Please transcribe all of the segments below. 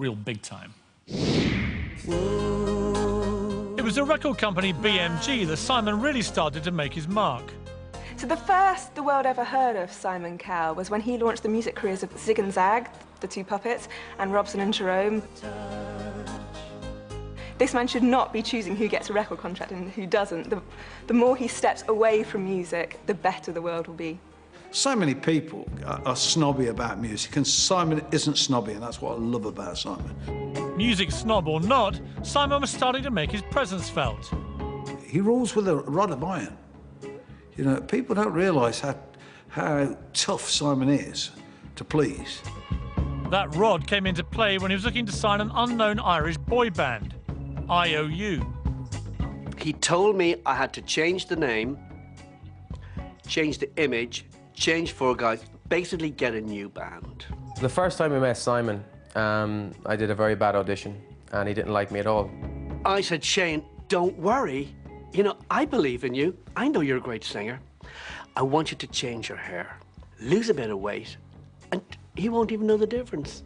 real big time. It was the record company BMG that Simon really started to make his mark. So the first the world ever heard of Simon Cowell was when he launched the music careers of Zig and Zag, the two puppets, and Robson and Jerome. This man should not be choosing who gets a record contract and who doesn't. The more he steps away from music, the better the world will be. So many people are snobby about music, and Simon isn't snobby, and that's what I love about Simon. Music snob or not, Simon was starting to make his presence felt. He rules with a rod of iron. You know, people don't realise how tough Simon is to please. That rod came into play when he was looking to sign an unknown Irish boy band, IOU. He told me I had to change the name, change the image, change four guys, basically get a new band. The first time I met Simon, I did a very bad audition, and he didn't like me at all. I said, Shane, don't worry. You know, I believe in you. I know you're a great singer. I want you to change your hair, lose a bit of weight, and he won't even know the difference.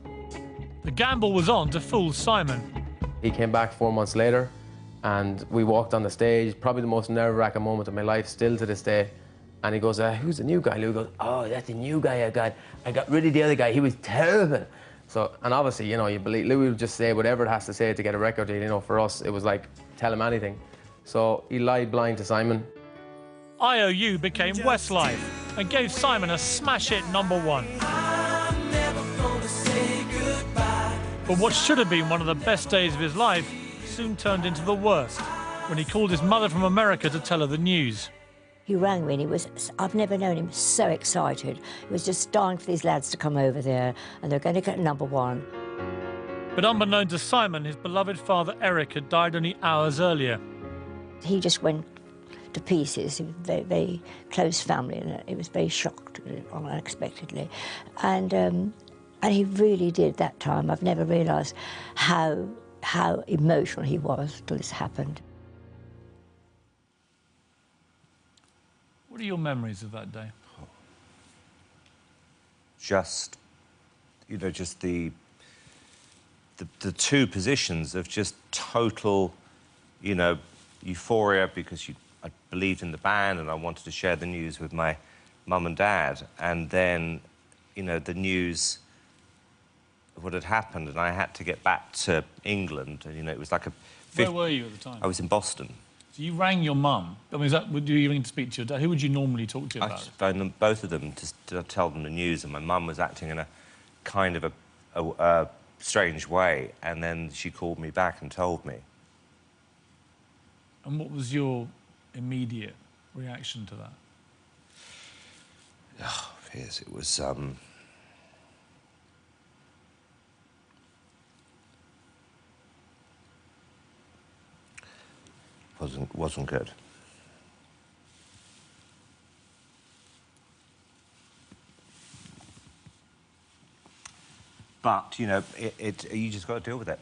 The gamble was on to fool Simon. He came back 4 months later, and we walked on the stage, probably the most nerve-wracking moment of my life, still to this day. And he goes, who's the new guy? Lou goes, oh, that's the new guy I got. I got rid of the other guy. He was terrible. So, and obviously, you know, you believe Louis will just say whatever it has to say to get a record deal. You know, for us, it was like, tell him anything. So he lied blind to Simon. IOU became Westlife and gave Simon a smash hit #1. But what should have been one of the best days of his life soon turned into the worst when he called his mother from America to tell her the news. He rang me and he was, I've never known him so excited. He was just dying for these lads to come over there and they're going to get #1. But unbeknown to Simon, his beloved father Eric had died only hours earlier. He just went to pieces. He was very, very close family and he was very shocked unexpectedly. And he really did that time. I've never realised how emotional he was till this happened. What are your memories of that day? Just, you know, just the two positions of just total, you know, euphoria because I believed in the band and I wanted to share the news with my mum and dad, and then, you know, the news of what had happened, and I had to get back to England, and, you know, it was like a... Where were you at the time? I was in Boston. So you rang your mum. I mean, would you ring to speak to your dad? Who would you normally talk to about it? I phoned them, both of them, to tell them the news, and my mum was acting in a kind of a strange way, and then she called me back and told me. And what was your immediate reaction to that? Oh, Piers, it was, wasn't good. But, you know, you just got to deal with it.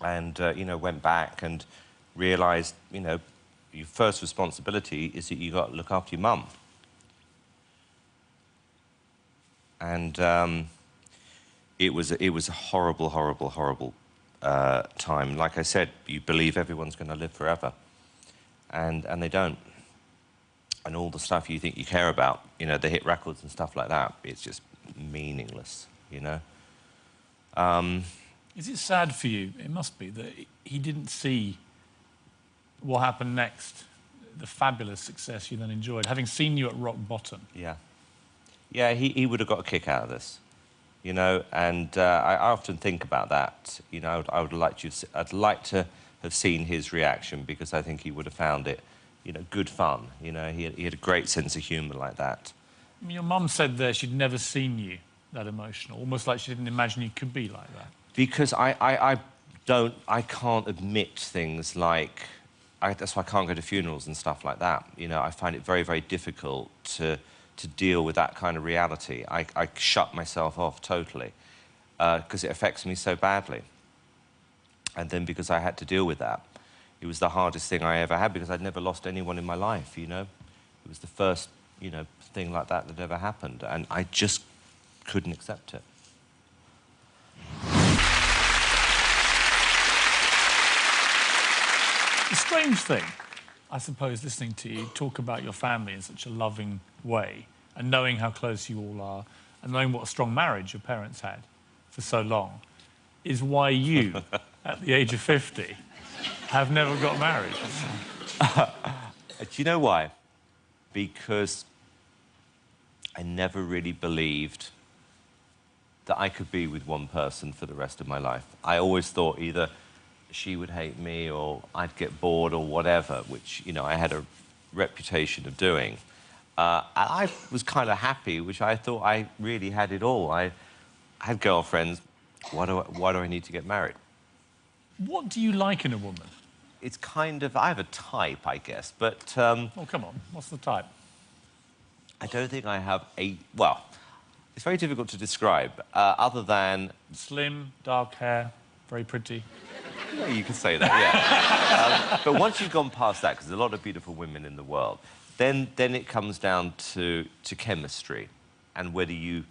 And, you know, went back and realised, you know, your first responsibility is that you got to look after your mum. And it was a horrible, horrible, horrible time. Like I said, you believe everyone's going to live forever, and they don't. And all the stuff you think you care about, you know, the hit records and stuff like that, it's just meaningless, you know. Is it sad for you? It must be that he didn't see what happened next, the fabulous success you then enjoyed, having seen you at rock bottom. Yeah. Yeah, he would have got a kick out of this, you know, and I often think about that. You know, I'd like to have seen his reaction, because I think he would have found it, you know, good fun. You know, he had a great sense of humour like that. I mean, your mum said there she'd never seen you that emotional, almost like she didn't imagine you could be like that. Because I can't admit things like, that's why I can't go to funerals and stuff like that. You know, I find it very, very difficult to deal with that kind of reality. I shut myself off totally because it affects me so badly. And then because I had to deal with that, it was the hardest thing I ever had, because I'd never lost anyone in my life, you know. It was the first, you know, thing like that ever happened, and I just couldn't accept it. strange thing, I suppose, listening to you talk about your family in such a loving way and knowing how close you all are and knowing what a strong marriage your parents had for so long, is why you, at the age of 50, have never got married. Do you know why? Because I never really believed that I could be with one person for the rest of my life. I always thought either she would hate me or I'd get bored or whatever, which, you know, I had a reputation of doing. And I was kind of happy, which I thought I really had it all. I had girlfriends. Why do I need to get married? What do you like in a woman? It's kind of... I have a type, I guess, but... Oh, come on. What's the type? I don't think I have a... Well, it's very difficult to describe, other than... Slim, dark hair, very pretty. Yeah, you can say that, yeah. But once you've gone past that, because there's a lot of beautiful women in the world, then it comes down to chemistry and whether you...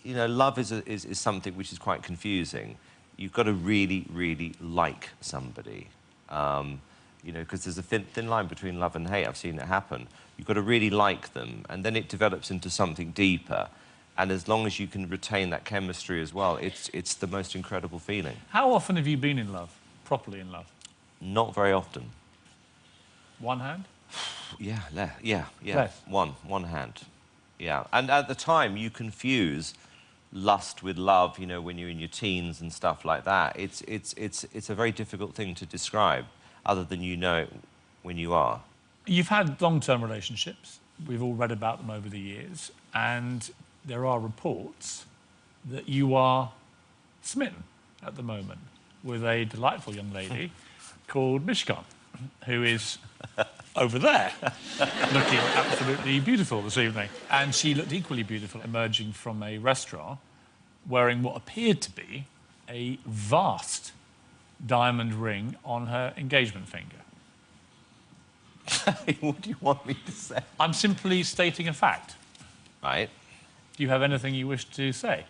You know, love is something which is quite confusing. You've got to really, really like somebody. You know, because there's a thin line between love and hate. I've seen it happen. You've got to really like them, and then it develops into something deeper. And as long as you can retain that chemistry as well, it's the most incredible feeling. How often have you been in love, properly in love? Not very often. One hand? Yeah. Less? One hand. Yeah. And at the time, you confuse lust with love, you know, when you're in your teens and stuff like that. It's a very difficult thing to describe, other than you know it when you are. You've had long-term relationships. We've all read about them over the years, and there are reports that you are smitten at the moment with a delightful young lady called Mishkan, who is over there, looking absolutely beautiful this evening. And she looked equally beautiful emerging from a restaurant, wearing what appeared to be a vast diamond ring on her engagement finger. What do you want me to say? I'm simply stating a fact. Right. Do you have anything you wish to say?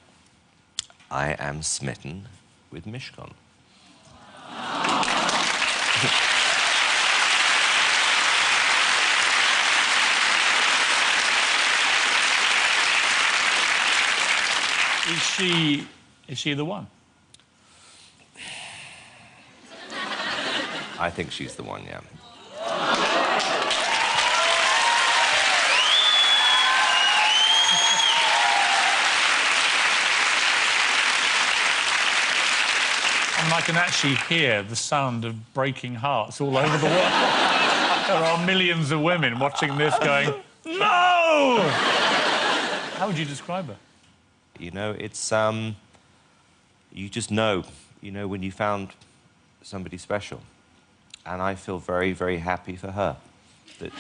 I am smitten with Mishkan. Is she the one? I think she's the one, yeah. And I can actually hear the sound of breaking hearts all over the world. There are millions of women watching this going, no! How would you describe her? You know, it's, you just know, you know, when you found somebody special. And I feel very, very happy for her. That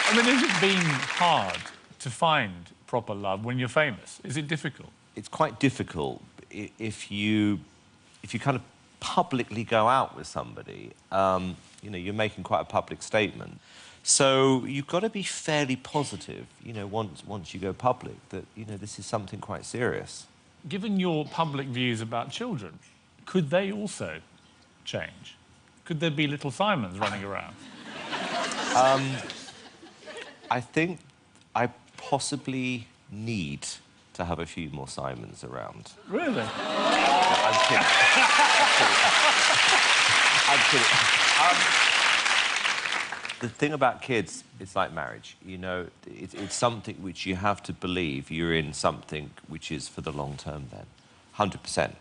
I mean, has it been hard to find proper love when you're famous? Is it difficult? It's quite difficult if you kind of publicly go out with somebody. You know, you're making quite a public statement. So you've got to be fairly positive, you know, once you go public, that, you know, this is something quite serious. Given your public views about children, could they also change? Could there be little Simons running around? I think I possibly need to have a few more Simons around. Really? No, I'm kidding. I'm kidding. The thing about kids, it's like marriage. You know, it's something which you have to believe you're in something which is for the long term then. 100%.